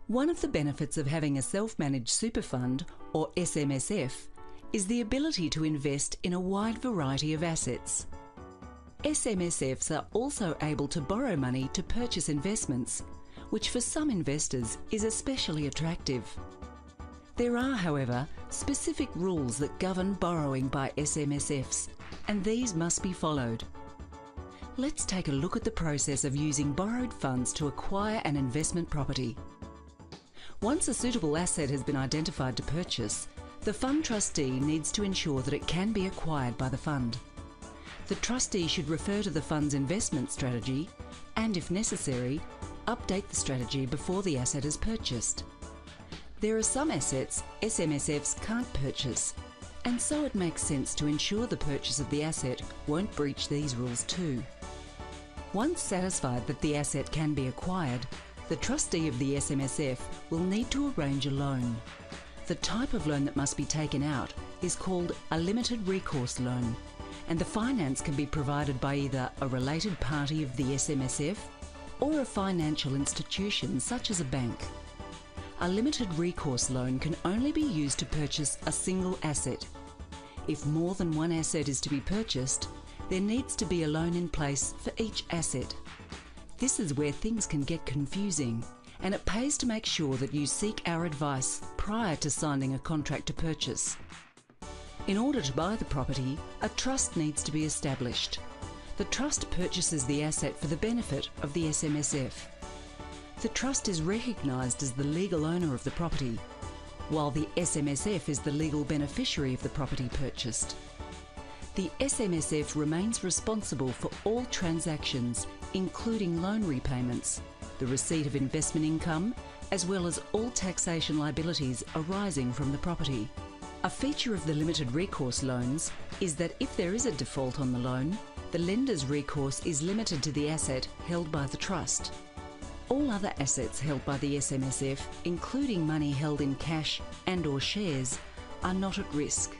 One of the benefits of having a self-managed super fund, or SMSF, is the ability to invest in a wide variety of assets. SMSFs are also able to borrow money to purchase investments, which for some investors is especially attractive. There are, however, specific rules that govern borrowing by SMSFs, and these must be followed. Let's take a look at the process of using borrowed funds to acquire an investment property. Once a suitable asset has been identified to purchase, the fund trustee needs to ensure that it can be acquired by the fund. The trustee should refer to the fund's investment strategy and, if necessary, update the strategy before the asset is purchased. There are some assets SMSFs can't purchase, and so it makes sense to ensure the purchase of the asset won't breach these rules too. Once satisfied that the asset can be acquired, the trustee of the SMSF will need to arrange a loan. The type of loan that must be taken out is called a limited recourse loan, and the finance can be provided by either a related party of the SMSF or a financial institution such as a bank. A limited recourse loan can only be used to purchase a single asset. If more than one asset is to be purchased, there needs to be a loan in place for each asset. This is where things can get confusing, and it pays to make sure that you seek our advice prior to signing a contract to purchase. In order to buy the property, a trust needs to be established. The trust purchases the asset for the benefit of the SMSF. The trust is recognised as the legal owner of the property, while the SMSF is the legal beneficiary of the property purchased. The SMSF remains responsible for all transactions, including loan repayments, the receipt of investment income, as well as all taxation liabilities arising from the property. A feature of the limited recourse loans is that if there is a default on the loan, the lender's recourse is limited to the asset held by the trust. All other assets held by the SMSF, including money held in cash and/or shares, are not at risk.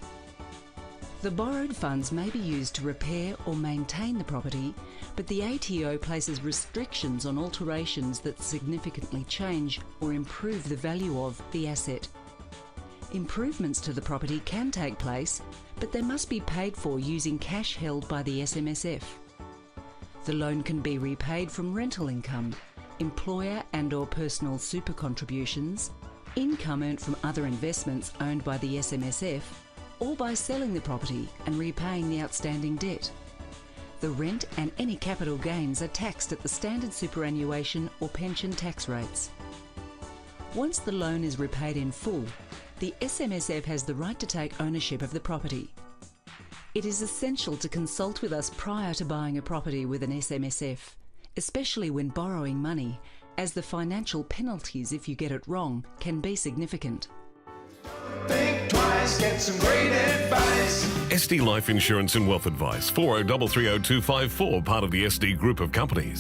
The borrowed funds may be used to repair or maintain the property, but the ATO places restrictions on alterations that significantly change or improve the value of the asset. Improvements to the property can take place, but they must be paid for using cash held by the SMSF. The loan can be repaid from rental income, employer and/or personal super contributions, income earned from other investments owned by the SMSF, or by selling the property and repaying the outstanding debt. The rent and any capital gains are taxed at the standard superannuation or pension tax rates. Once the loan is repaid in full, the SMSF has the right to take ownership of the property. It is essential to consult with us prior to buying a property with an SMSF, especially when borrowing money, as the financial penalties if you get it wrong can be significant. Think twice, get some great advice. SD Life Insurance and Wealth Advice, 40330254, part of the SD Group of Companies.